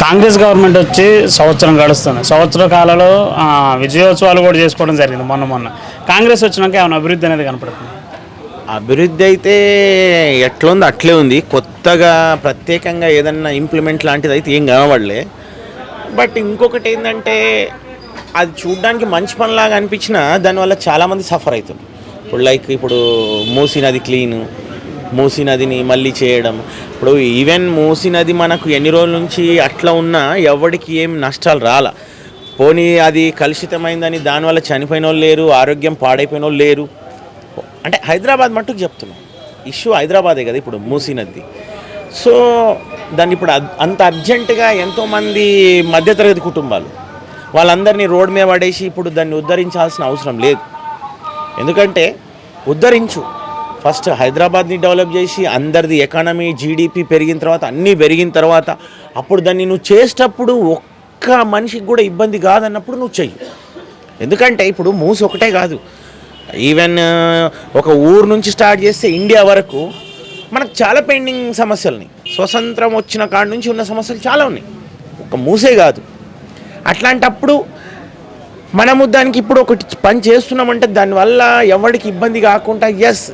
Congress government వచ్చి సంవత్సరం గడుస్తుంది. సంవత్సర కాలంలో విజయోత్సవాలు కూడా చేసుకోవడం జరిగింది మొన్న. కాంగ్రెస్ వచ్చినాక ఏమైనా అభివృద్ధి అనేది కనపడుతుంది? అభివృద్ధి అయితే ఎట్లుంది అట్లే ఉంది. కొత్తగా ప్రత్యేకంగా ఏదన్నా ఇంప్లిమెంట్ లాంటిది అయితే ఏం కనబడలే. బట్ ఇంకొకటి ఏంటంటే అది చూడడానికి మంచి పనిలాగా అనిపించినా దానివల్ల చాలామంది సఫర్ అవుతుంది. ఇప్పుడు మూసీ నది క్లీను, మూసీ నదిని మళ్ళీ చేయడం. ఇప్పుడు ఈవెన్ మూసీ నది మనకు ఎన్ని రోజుల నుంచి అట్లా ఉన్నా ఎవరికి ఏం నష్టాలు రాల. పోనీ అది కలుషితమైందని దానివల్ల చనిపోయిన వాళ్ళు లేరు, ఆరోగ్యం పాడైపోయిన వాళ్ళు లేరు. అంటే హైదరాబాద్ మట్టుకు చెప్తున్నాం, ఇష్యూ హైదరాబాదే కదా ఇప్పుడు మూసీ నది. సో దాన్ని ఇప్పుడు అంత అర్జెంటుగా ఎంతోమంది మధ్యతరగతి కుటుంబాలు వాళ్ళందరినీ రోడ్డు మీద పడేసి ఇప్పుడు దాన్ని ఉద్ధరించాల్సిన అవసరం లేదు. ఎందుకంటే ఉద్ధరించు, ఫస్ట్ హైదరాబాద్ని డెవలప్ చేసి అందరిది ఎకానమీ జీడిపి పెరిగిన తర్వాత అన్నీ పెరిగిన తర్వాత అప్పుడు దాన్ని నువ్వు చేసేటప్పుడు ఒక్క మనిషికి కూడా ఇబ్బంది కాదన్నప్పుడు నువ్వు చెయ్యి. ఎందుకంటే ఇప్పుడు మూసి ఒకటే కాదు, ఈవెన్ ఒక ఊరు నుంచి స్టార్ట్ చేస్తే ఇండియా వరకు మనకు చాలా పెండింగ్ సమస్యలున్నాయి. స్వతంత్రం వచ్చిన కాడ నుంచి ఉన్న సమస్యలు చాలా ఉన్నాయి, ఒక మూసే కాదు. అట్లాంటప్పుడు మనము దానికి ఇప్పుడు ఒకటి పని చేస్తున్నామంటే దానివల్ల ఎవరికి ఇబ్బంది కాకుండా, ఎస్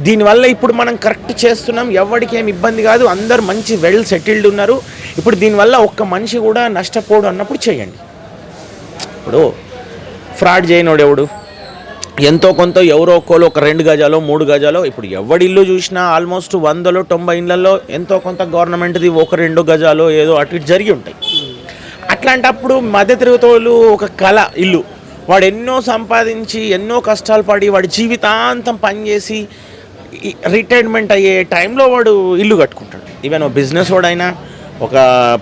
దీనివల్ల ఇప్పుడు మనం కరెక్ట్ చేస్తున్నాం, ఎవరికి ఏమి ఇబ్బంది కాదు, అందరు మంచి వెల్ సెటిల్డ్ ఉన్నారు, ఇప్పుడు దీనివల్ల ఒక్క మనిషి కూడా నష్టపోడు అన్నప్పుడు చేయండి. ఇప్పుడు ఫ్రాడ్ చేయనోడు ఎవడు, ఎంతో కొంత ఎవరో ఒక్కోలో ఒక 2 గజాలో 3 గజాలో, ఇప్పుడు ఎవడి ఇల్లు చూసినా ఆల్మోస్ట్ 100-90 ఇళ్లలో ఎంతో కొంత గవర్నమెంట్ది 1-2 గజాలో ఏదో అటు ఇటు జరిగి ఉంటాయి. అట్లాంటప్పుడు మధ్యతరగతి వాళ్ళు ఒక కళ ఇల్లు, వాడు ఎన్నో సంపాదించి ఎన్నో కష్టాలు పడి వాడి జీవితాంతం పనిచేసి రిటైర్మెంట్ అయ్యే టైంలో వాడు ఇల్లు కట్టుకుంటాడు. ఈవెన్ ఒక బిజినెస్ వాడైనా, ఒక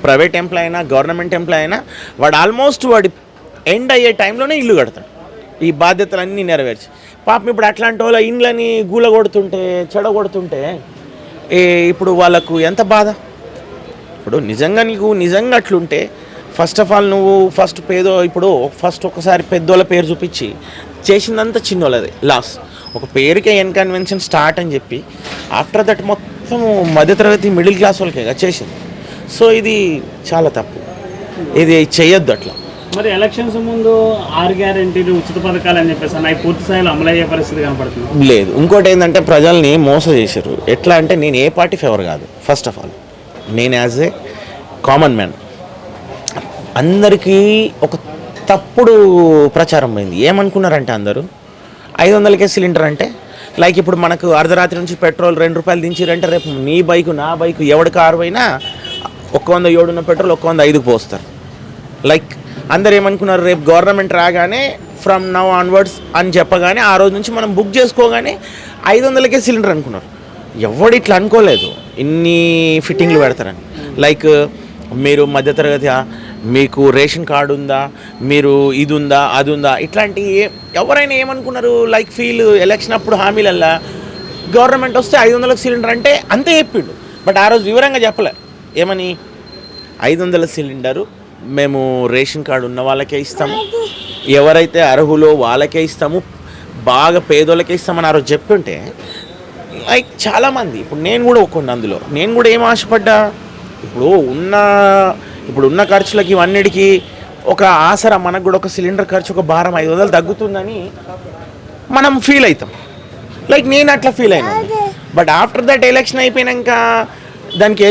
ప్రైవేట్ ఎంప్లాయ్ అయినా, గవర్నమెంట్ ఎంప్లాయ్ అయినా, వాడు ఆల్మోస్ట్ వాడి ఎండ్ అయ్యే టైంలోనే ఇల్లు కడతాడు ఈ బాధ్యతలన్నీ నెరవేర్చి. పాపం ఇప్పుడు అట్లాంటి వాళ్ళ ఇండ్లని గూలగొడుతుంటే చెడగొడుతుంటే ఇప్పుడు వాళ్ళకు ఎంత బాధ. ఇప్పుడు నీకు నిజంగా అట్లుంటే ఫస్ట్ ఆఫ్ ఆల్ నువ్వు ఫస్ట్ ఒకసారి పెద్దోళ్ళ పేరు చూపించి చేసిందంతా చిన్నోళ్ళది లాస్. ఒక పేరుకే ఇన్కన్వెన్షన్ స్టార్ట్ అని చెప్పి ఆఫ్టర్ దట్ మొత్తం మధ్యతరగతి మిడిల్ క్లాస్ వాళ్ళకే చేసింది. సో ఇది చాలా తప్పు, ఇది చేయొద్దు అట్లా. మరి ఎలక్షన్స్ ముందు 6 గ్యారెంటీలు ఉచిత పథకాలు అని చెప్పేసి అవి పూర్తి స్థాయిలో అమలయ్యే పరిస్థితి కనపడుతుంది లేదు. ఇంకోటి ఏంటంటే ప్రజల్ని మోసం చేశారు. ఎట్లా అంటే నేను ఏ పార్టీ ఫేవర్ కాదు. ఫస్ట్ ఆఫ్ ఆల్ నేను యాజ్ ఏ కామన్ మ్యాన్ అందరికీ ఒక తప్పుడు ప్రచారం పోయింది. ఏమనుకున్నారంటే అందరూ 500కే సిలిండర్ అంటే లైక్ ఇప్పుడు మనకు అర్ధరాత్రి నుంచి పెట్రోల్ 2 రూపాయలు దించిరంటే రేపు నీ బైకు నా బైకు ఎవడి కారు అయినా 107 ఉన్న పెట్రోల్ 105కి పోస్తారు. లైక్ అందరు ఏమనుకున్నారు, రేపు గవర్నమెంట్ రాగానే ఫ్రమ్ నవ్ ఆన్వర్డ్స్ అని చెప్పగానే ఆ రోజు నుంచి మనం బుక్ చేసుకోగానే 500కే సిలిండర్ అనుకున్నారు. ఎవడు ఇట్లా అనుకోలేదు ఇన్ని ఫిట్టింగ్లు పెడతారని. లైక్ మీరు మధ్యతరగతి, మీకు రేషన్ కార్డు ఉందా, మీరు ఇది ఉందా అది ఉందా, ఇట్లాంటి ఎవరైనా ఏమనుకున్నారు, లైక్ ఎలక్షన్ అప్పుడు హామీలల్లా గవర్నమెంట్ వస్తే 500లకు సిలిండర్ అంటే అంతే చెప్పిండు. బట్ ఆ రోజు వివరంగా చెప్పలే ఏమని, 500 సిలిండరు మేము రేషన్ కార్డు ఉన్న వాళ్ళకే ఇస్తాము, ఎవరైతే అర్హులో వాళ్ళకే ఇస్తాము, బాగా పేదోళ్ళకే ఇస్తామని ఆ రోజు చెప్తుంటే లైక్ చాలామంది, ఇప్పుడు నేను కూడా అందులో నేను కూడా ఏం ఆశపడ్డా, ఇప్పుడున్న ఖర్చులకి ఇవన్నిటికీ ఒక ఆసరా మనకు కూడా ఒక సిలిండర్ ఖర్చు ఒక భారం 500 తగ్గుతుందని మనం ఫీల్ అవుతాం. లైక్ నేను అట్లా ఫీల్ అయినా. బట్ ఆఫ్టర్ దట్ ఎలక్షన్ అయిపోయాక దీనికి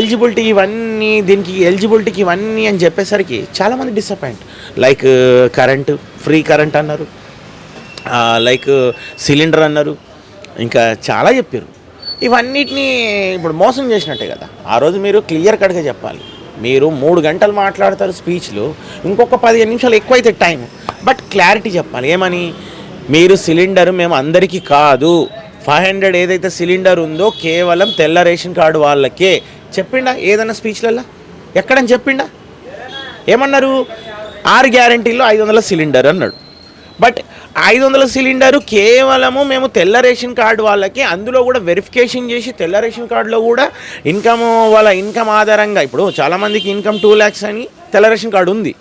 ఎలిజిబిలిటీకి ఇవన్నీ అని చెప్పేసరికి చాలామంది disappoint. Like current, free current అన్నారు, లైక్ సిలిండర్ అన్నారు, ఇంకా చాలా చెప్పారు. ఇవన్నిటినీ ఇప్పుడు మోసం చేసినట్టే కదా. ఆ రోజు మీరు క్లియర్ కట్గా చెప్పాలి. మీరు 3 గంటలు మాట్లాడతారు స్పీచ్లు, ఇంకొక 15 నిమిషాలు ఎక్కువైతే టైం, బట్ క్లారిటీ చెప్పాలి. ఏమని, మీరు సిలిండర్ మేము అందరికీ కాదు, 500 ఏదైతే సిలిండర్ ఉందో కేవలం తెల్ల రేషన్ కార్డు వాళ్ళకే చెప్పిండా ఏదన్నా స్పీచ్లల్లో? ఎక్కడని చెప్పిండా? ఏమన్నారు, 6 గ్యారెంటీల్లో 500 సిలిండర్ అన్నాడు. బట్ 500 సిలిండరు కేవలము మేము తెల్ల రేషన్ కార్డు వాళ్ళకి, అందులో కూడా వెరిఫికేషన్ చేసి తెల్ల రేషన్ కార్డులో కూడా వాళ్ళ ఇన్కమ్ ఆధారంగా, ఇప్పుడు చాలామందికి ఇన్కమ్ 2 lakhs అని తెల్ల రేషన్ కార్డు ఉంది,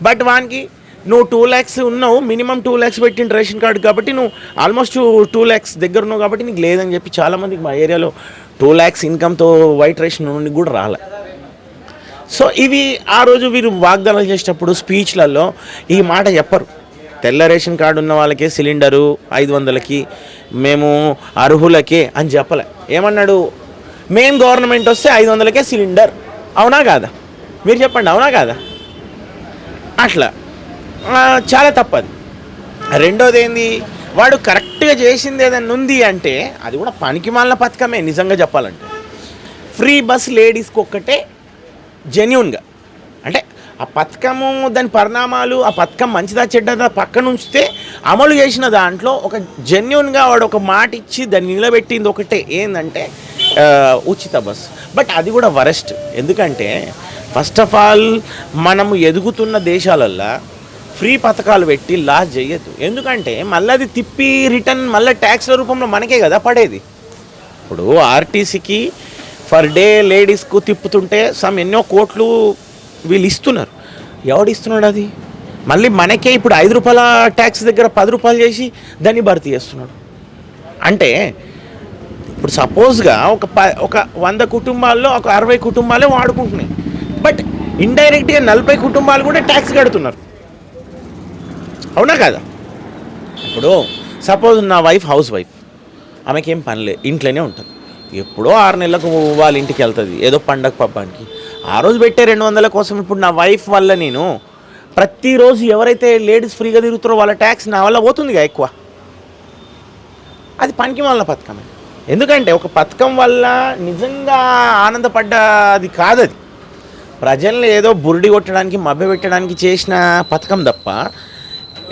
బట్ వానికి నువ్వు 2 lakhs ఉన్నావు, మినిమం 2 lakhs పెట్టిన రేషన్ కార్డు కాబట్టి నువ్వు ఆల్మోస్ట్ 2 lakhs దగ్గర ఉన్నావు కాబట్టి నీకు లేదని చెప్పి చాలామందికి మా ఏరియాలో 2 lakhs ఇన్కమ్తో వైట్ రేషన్ నుండి కూడా రాలే. సో ఇవి ఆ రోజు వీరు వాగ్దానాలు చేసేటప్పుడు స్పీచ్లలో ఈ మాట చెప్పరు. తెల్ల రేషన్ కార్డు ఉన్న వాళ్ళకే సిలిండరు 500కి, మేము అర్హులకే అని చెప్పలే. ఏమన్నాడు, మేము గవర్నమెంట్ వస్తే 500కే సిలిండర్. అవునా కాదా? మీరు చెప్పండి, అవునా కాదా? అట్లా చాలా తప్పది. రెండోది ఏంది, వాడు కరెక్ట్గా చేసింది ఏదైనా ఉంది అంటే అది కూడా పనికిమాలిన పథకమే. నిజంగా చెప్పాలంటే ఫ్రీ బస్ లేడీస్కి ఒక్కటే జెన్యూన్గా, అంటే ఆ పథకము దాని పరిణామాలు, ఆ పథకం మంచిదా చెడ్డదా పక్కన ఉంచితే అమలు చేసిన దాంట్లో ఒక జెన్యూన్గా వాడు ఒక మాట ఇచ్చి దాన్ని నిలబెట్టింది ఒకటే ఏంటంటే ఉచిత బస్. బట్ అది కూడా వరెస్ట్. ఎందుకంటే ఫస్ట్ ఆఫ్ ఆల్ మనము ఎదుగుతున్న దేశాలల్లో ఫ్రీ పథకాలు పెట్టి లాస్ చేయొద్దు. ఎందుకంటే మళ్ళీ అది తిప్పి రిటర్న్ మళ్ళీ ట్యాక్స్ల రూపంలో మనకే కదా పడేది. ఇప్పుడు ఆర్టీసీకి పర్ డే లేడీస్కు తిప్పుతుంటే ఎన్నో కోట్లు వీళ్ళు ఇస్తున్నారు. ఎవడు ఇస్తున్నాడు అది? మళ్ళీ మనకే ఇప్పుడు 5 రూపాయల ట్యాక్స్ దగ్గర 10 రూపాయలు చేసి దాన్ని భర్తీ చేస్తున్నాడు. అంటే ఇప్పుడు సపోజ్గా ఒక 100 కుటుంబాల్లో ఒక 60 కుటుంబాలే వాడుకుంటున్నాయి. బట్ ఇండైరెక్ట్గా 40 కుటుంబాలు కూడా ట్యాక్స్ కడుతున్నారు. అవునా కదా? ఇప్పుడు సపోజ్ నా వైఫ్ హౌస్ వైఫ్, ఆమెకేం పనిలే, ఇంట్లోనే ఉంటుంది. ఎప్పుడో 6 నెలలకు వాళ్ళ ఇంటికి వెళ్తుంది ఏదో పండగ పబ్బానికి. ఆ రోజు పెట్టే 200 కోసం ఇప్పుడు నా వైఫ్ వల్ల నేను ప్రతిరోజు ఎవరైతే లేడీస్ ఫ్రీగా తిరుగుతారో వాళ్ళ ట్యాక్స్ నా వల్ల పోతుందిగా ఎక్కువ. అది పనికి మాలిన పథకమే. ఎందుకంటే ఒక పథకం వల్ల నిజంగా ఆనందపడ్డది కాదది. ప్రజల్ని ఏదో బురిడి కొట్టడానికి మభ్యపెట్టడానికి చేసిన పథకం తప్ప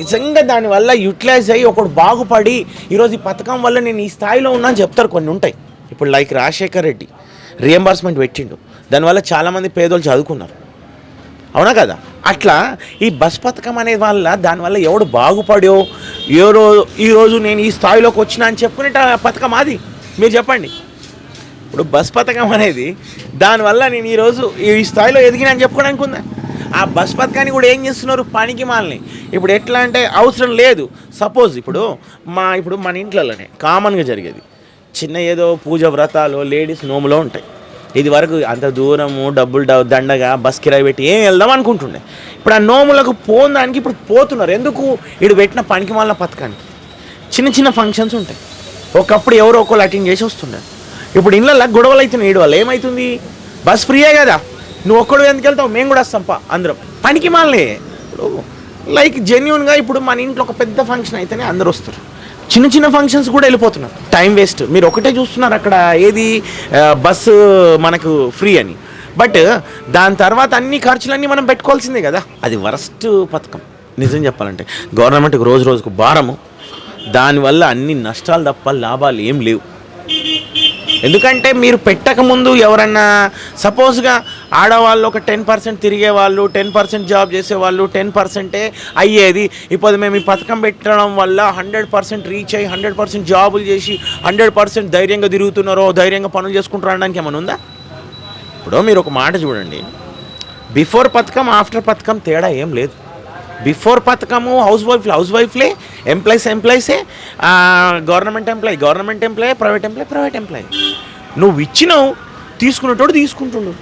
నిజంగా దానివల్ల యూటిలైజ్ అయ్యి ఒకడు బాగుపడి ఈరోజు ఈ పథకం వల్ల నేను ఈ స్థాయిలో ఉన్నా అని చెప్తారు. కొన్ని ఉంటాయి. ఇప్పుడు లైక్ రాజశేఖర్ రెడ్డి రియంబర్స్మెంట్ పెట్టిండు, దానివల్ల చాలామంది పేదోళ్ళు చదువుకున్నారు. అవునా కదా? అట్లా ఈ బస్ పథకం అనే వల్ల దానివల్ల ఎవడు బాగుపడో ఈరోజు నేను ఈ స్థాయిలోకి వచ్చినా అని చెప్పుకునే పథకం అది. మీరు చెప్పండి. ఇప్పుడు బస్ పథకం అనేది దానివల్ల నేను ఈరోజు ఈ స్థాయిలో ఎదిగినా అని చెప్పుకోవడానికి ఉందా? ఆ బస్ పథకాన్ని కూడా ఏం చేస్తున్నారు, పనికి మాలని. ఇప్పుడు ఎట్లా అంటే అవసరం లేదు. సపోజ్ ఇప్పుడు మన ఇంట్లోనే కామన్గా జరిగేది చిన్న ఏదో పూజ వ్రతాలు లేడీస్ నోములో ఉంటాయి. ఇది వరకు అంత దూరము డబ్బులు దండగా బస్ కిరాయి పెట్టి ఏం వెళ్దాం అనుకుంటుండే. ఇప్పుడు ఆ నోములకు పోదానికి ఇప్పుడు పోతున్నారు. ఎందుకు? ఇటు పెట్టిన పనికి మాలిన పథకానికి. చిన్న చిన్న ఫంక్షన్స్ ఉంటాయి, ఒకప్పుడు ఎవరో ఒకళ్ళు అటెండ్ చేసి వస్తున్నారు. ఇప్పుడు ఇళ్ళల్లో గొడవలు అవుతున్నాయి. ఇటు వల్ల ఏమవుతుంది? బస్ ఫ్రీయే కదా, నువ్వు ఒక్కడు ఎందుకు వెళ్తావు, మేము కూడా వస్తాంపా అందరం. పనికి మాలనే. ఇప్పుడు లైక్ జెన్యూన్గా ఇప్పుడు మన ఇంట్లో ఒక పెద్ద ఫంక్షన్ అయితేనే అందరు వస్తారు. చిన్న చిన్న ఫంక్షన్స్ కూడా వెళ్ళిపోతున్నారు. Time waste. మీరు ఒకటే చూస్తున్నారు అక్కడ ఏది బస్సు మనకు ఫ్రీ అని. బట్ దాని తర్వాత అన్ని ఖర్చులన్నీ మనం పెట్టుకోవాల్సిందే కదా. అది వరస్ట్ పథకం నిజం చెప్పాలంటే. గవర్నమెంట్కి రోజు రోజుకు భారము, దానివల్ల అన్ని నష్టాలు తప్ప లాభాలు ఏం లేవు. ఎందుకంటే మీరు పెట్టకముందు ఎవరన్నా సపోజ్గా ఆడవాళ్ళు ఒక 10% తిరిగే వాళ్ళు, 10% జాబ్ చేసేవాళ్ళు, 10%ఏ అయ్యేది. ఇప్పుడు మేము ఈ పథకం పెట్టడం వల్ల 100% రీచ్ అయ్యి 100% జాబులు చేసి 100% ధైర్యంగా తిరుగుతున్నారో, ధైర్యంగా పనులు చేసుకుంటారో అనడానికి ఏమైనా ఉందా? ఇప్పుడు మీరు ఒక మాట చూడండి, బిఫోర్ పథకం ఆఫ్టర్ పథకం తేడా ఏం లేదు. బిఫోర్ పథకము హౌస్ వైఫ్లే, ఎంప్లాయీసే, గవర్నమెంట్ ఎంప్లాయీ, ప్రైవేట్ ఎంప్లాయీ. నువ్వు ఇచ్చినావు, తీసుకునేటోడు తీసుకుంటుండు.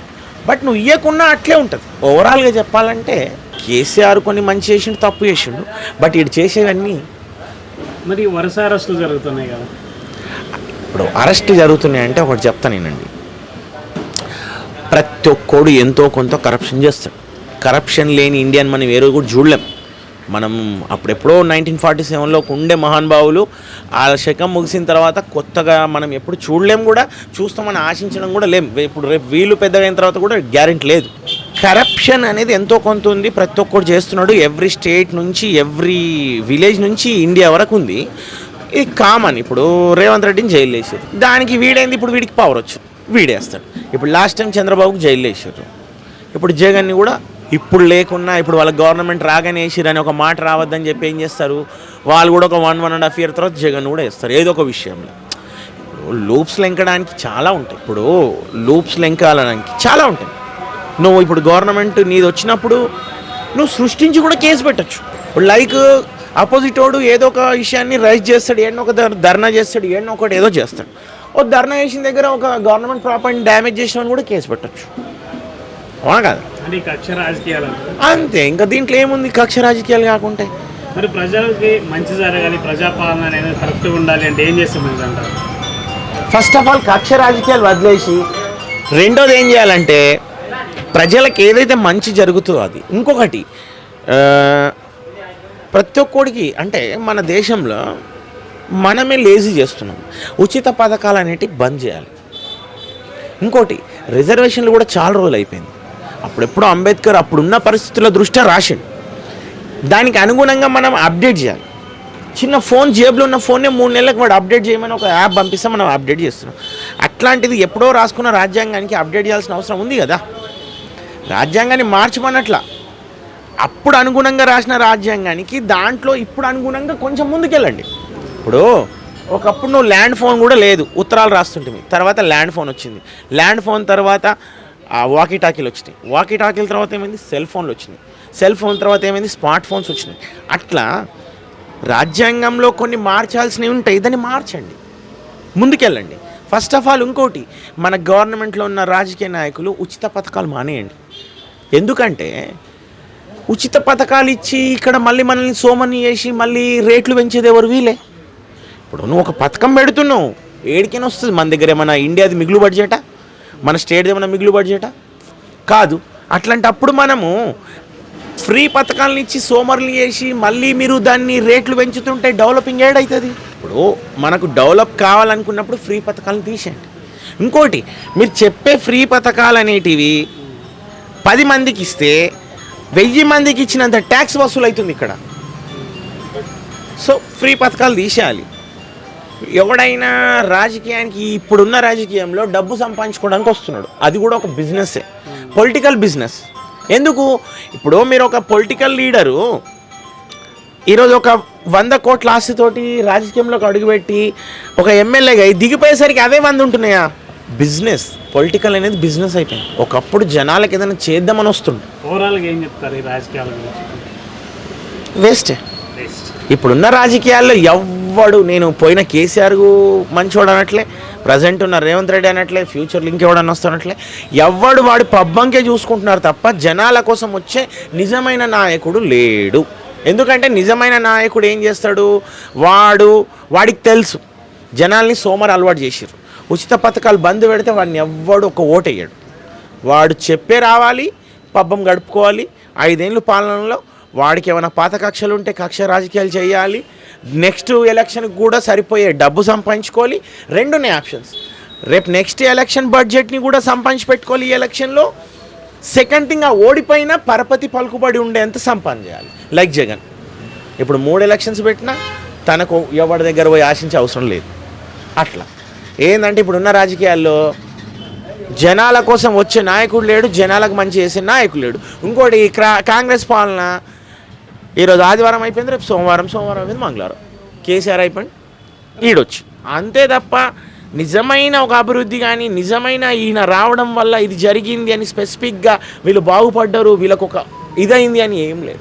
బట్ నువ్వు ఇవ్వకుండా అట్లే ఉంటుంది. ఓవరాల్గా చెప్పాలంటే కేసీఆర్ కొన్ని మంచి చేసిండు, తప్పు చేసిండు. బట్ ఇటు చేసేవన్నీ మరి వరుస అరెస్టులు జరుగుతున్నాయి కదా. ఇప్పుడు అరెస్ట్ జరుగుతున్నాయంటే ఒకటి చెప్తానేనండి, ప్రతి ఒక్కడు ఎంతో కొంత కరప్షన్ చేస్తాడు. కరప్షన్ లేని ఇండియన్ మనం ఏ రోజు కూడా చూడలేం. మనం అప్పుడెప్పుడో 1947లో ఉండే మహానుభావులు ఆ శకం ముగిసిన తర్వాత కొత్తగా మనం ఎప్పుడు చూడలేం, కూడా చూస్తామని ఆశించడం కూడా లేం. ఇప్పుడు రేపు వీళ్ళు పెద్దగా అయిన తర్వాత కూడా గ్యారెంటీ లేదు. కరప్షన్ అనేది ఎంతో కొంత ఉంది, ప్రతి ఒక్కరు చేస్తున్నాడు. ఎవ్రీ స్టేట్ నుంచి, ఎవ్రీ విలేజ్ నుంచి ఇండియా వరకు ఉంది. ఇది కామన్. ఇప్పుడు రేవంత్ రెడ్డిని జైలు వేసారు, దానికి వీడైంది. ఇప్పుడు వీడికి పవర్ వచ్చు, వీడేస్తాడు. ఇప్పుడు లాస్ట్ టైం చంద్రబాబుకి జైలు వేసారు. ఇప్పుడు జగన్ని కూడా ఇప్పుడు లేకున్నా ఇప్పుడు వాళ్ళ గవర్నమెంట్ రాగానే వేసిరని ఒక మాట రావద్దని చెప్పి ఏం చేస్తారు, వాళ్ళు కూడా ఒక 1.5 year తర్వాత జగన్ కూడా వేస్తారు ఏదో ఒక విషయంలో. లూప్స్ లెంకడానికి చాలా ఉంటాయి. ఇప్పుడు లూప్స్ లెంకాలడానికి చాలా ఉంటాయి. నువ్వు ఇప్పుడు గవర్నమెంట్ నీది వచ్చినప్పుడు నువ్వు సృష్టించి కూడా కేసు పెట్టచ్చు. ఇప్పుడు లైక్ అపోజిట్ వాడు ఏదో ఒక విషయాన్ని రైజ్ చేస్తాడు, ఏడో ఒక ధర్నా చేస్తాడు, ఏడో ఒకటి ఏదో చేస్తాడు. ఓ ధర్నా చేసిన దగ్గర ఒక గవర్నమెంట్ ప్రాపర్టీని డ్యామేజ్ చేసిన కూడా కేసు పెట్టచ్చు. అవునా కదా? అంటే ఈ కక్ష రాజకీయాలు అంతే, ఇంకా దీంట్లో ఏముంది కక్ష రాజకీయాలు కాకుంటే. మరి ప్రజలకి మంచి జరగాలి, ప్రజాపాలన అనేది కరెక్ట్గా ఉండాలి అంటే ఏం చేస్తాం మీరు అంటారు? ఫస్ట్ ఆఫ్ ఆల్ కక్ష రాజకీయాలు వదిలేసి రెండోది ఏం చేయాలంటే ప్రజలకు ఏదైతే మంచి జరుగుతుందో అది. ఇంకొకటి ప్రతి ఒక్కడికి అంటే మన దేశంలో మనమే లేజీ చేస్తున్నాం. ఉచిత పథకాలు అనేటివి బంద్ చేయాలి. ఇంకోటి రిజర్వేషన్లు కూడా చాలా రోజులు అయిపోయింది. అప్పుడెప్పుడో అంబేద్కర్ అప్పుడున్న పరిస్థితుల దృష్ట్యా రాసిండు. దానికి అనుగుణంగా మనం అప్డేట్ చేయాలి. చిన్న ఫోన్, జేబులో ఉన్న ఫోన్నే 3 నెలలకు వాడు అప్డేట్ చేయమని ఒక యాప్ పంపిస్తే మనం అప్డేట్ చేస్తున్నాం. అట్లాంటిది ఎప్పుడో రాసుకున్న రాజ్యాంగానికి అప్డేట్ చేయాల్సిన అవసరం ఉంది కదా. రాజ్యాంగాన్ని మార్చమన్నట్లా, అప్పుడు అనుగుణంగా రాసిన రాజ్యాంగానికి దాంట్లో ఇప్పుడు అనుగుణంగా కొంచెం ముందుకెళ్ళండి. ఇప్పుడు ఒకప్పుడు నువ్వు ల్యాండ్ ఫోన్ కూడా లేదు, ఉత్తరాలు రాస్తుంటుంది. తర్వాత ల్యాండ్ ఫోన్ వచ్చింది. ల్యాండ్ ఫోన్ తర్వాత వాకీ టాకీలు వచ్చినాయి. వాకీ టాకీల తర్వాత ఏమైంది? సెల్ ఫోన్లు వచ్చినాయి. సెల్ ఫోన్ తర్వాత ఏమైంది? స్మార్ట్ ఫోన్స్ వచ్చినాయి. అట్లా రాజ్యాంగంలో కొన్ని మార్చాల్సినవి ఉంటాయి, దాన్ని మార్చండి, ముందుకెళ్ళండి. ఫస్ట్ ఆఫ్ ఆల్ ఇంకోటి, మన గవర్నమెంట్లో ఉన్న రాజకీయ నాయకులు ఉచిత పథకాలు మానేయండి. ఎందుకంటే ఉచిత పథకాలు ఇచ్చి ఇక్కడ మళ్ళీ మనల్ని సోమని చేసి మళ్ళీ రేట్లు పెంచేది ఎవరు? వీలే. ఇప్పుడు నువ్వు ఒక పథకం పెడుతున్నావు, ఏడికైనా వస్తుంది. మన దగ్గర ఏమైనా ఇండియాది మిగులు బడ్జెటా? మన స్టేట్ది ఏమైనా మిగులు బడ్జెటా? కాదు. అట్లాంటప్పుడు మనము ఫ్రీ పథకాలను ఇచ్చి సోమర్లు చేసి మళ్ళీ మీరు దాన్ని రేట్లు పెంచుతుంటే డెవలపింగ్ ఏడవుతుంది? ఇప్పుడు మనకు డెవలప్ కావాలనుకున్నప్పుడు ఫ్రీ పథకాలను తీసేయండి. ఇంకోటి, మీరు చెప్పే ఫ్రీ పథకాలు అనేటివి 10 మందికి ఇస్తే 1000 మందికి ఇచ్చినంత ట్యాక్స్ వసూలు అవుతుంది ఇక్కడ. సో ఫ్రీ పథకాలు తీసేయాలి. ఎవడైనా రాజకీయానికి, ఇప్పుడున్న రాజకీయంలో డబ్బు సంపాదించుకోవడానికి వస్తున్నాడు, అది కూడా ఒక బిజినెస్సే, పొలిటికల్ బిజినెస్. ఎందుకు? ఇప్పుడు మీరు ఒక పొలిటికల్ లీడరు ఈరోజు ఒక 100 కోట్ల ఆస్తితోటి రాజకీయంలోకి అడుగుపెట్టి ఒక ఎమ్మెల్యేగా దిగిపోయేసరికి అవే 100 ఉంటున్నాయా? బిజినెస్, పొలిటికల్ అనేది బిజినెస్ అయిపోయింది. ఒకప్పుడు జనాలకు ఏదైనా చేద్దామని వస్తుంది. ఓవరాల్గా ఏం చెప్తారు ఈ రాజకీయాల గురించి? వేస్టే. ఇప్పుడున్న రాజకీయాల్లో ఎవ్వడు, నేను పోయిన కేసీఆర్ మంచోడు అనట్లే, ప్రజెంట్ ఉన్న రేవంత్ రెడ్డి అనట్లే, ఫ్యూచర్లో ఇంకెవడన్నా వస్తానట్లే, ఎవ్వడు వాడి పబ్బంకే చూసుకుంటున్నారు తప్ప జనాల కోసం వచ్చే నిజమైన నాయకుడు లేడు. ఎందుకంటే నిజమైన నాయకుడు ఏం చేస్తాడు? వాడికి తెలుసు జనాల్ని సోమరు అలవాటు చేసిర్రు. ఉచిత పథకాలు బంద్ పెడితే వాడిని ఎవ్వడు ఒక ఓటేయడు. వాడు చెప్పే రావాలి, పబ్బం గడుపుకోవాలి. 5 ఏళ్ళు పాలనలో వాడికి ఏమైనా పాత కక్షలు ఉంటే కక్ష రాజకీయాలు చేయాలి. నెక్స్ట్ ఎలక్షన్కి కూడా సరిపోయే డబ్బు సంపాదించుకోవాలి. 2 ఆప్షన్స్. రేపు నెక్స్ట్ ఎలక్షన్ బడ్జెట్ని కూడా సంపాదించి పెట్టుకోవాలి ఈ ఎలక్షన్లో. సెకండ్ థింగ్, ఆ ఓడిపోయినా పరపతి పలుకుబడి ఉండేంత సంపాదన చేయాలి. లైక్ జగన్ ఇప్పుడు 3 ఎలక్షన్స్ పెట్టినా తనకు ఎవరి దగ్గర పోయి ఆశించే అవసరం లేదు. అట్లా ఏంటంటే ఇప్పుడున్న రాజకీయాల్లో జనాల కోసం వచ్చే నాయకుడు లేడు, జనాలకు మంచి చేసే నాయకుడు లేడు. ఇంకోటి, కాంగ్రెస్ పాలన ఈరోజు ఆదివారం అయిపోయింది, రేపు సోమవారం అయిపోయింది, మంగళవారం కేసీఆర్ అయిపోయింది, ఈడొచ్చి అంతే తప్ప నిజమైన ఒక అభివృద్ధి కానీ నిజమైన ఈయన రావడం వల్ల ఇది జరిగింది అని స్పెసిఫిక్గా వీళ్ళు బాగుపడ్డారు, వీళ్ళకు ఒక ఇదైంది అని ఏం లేదు.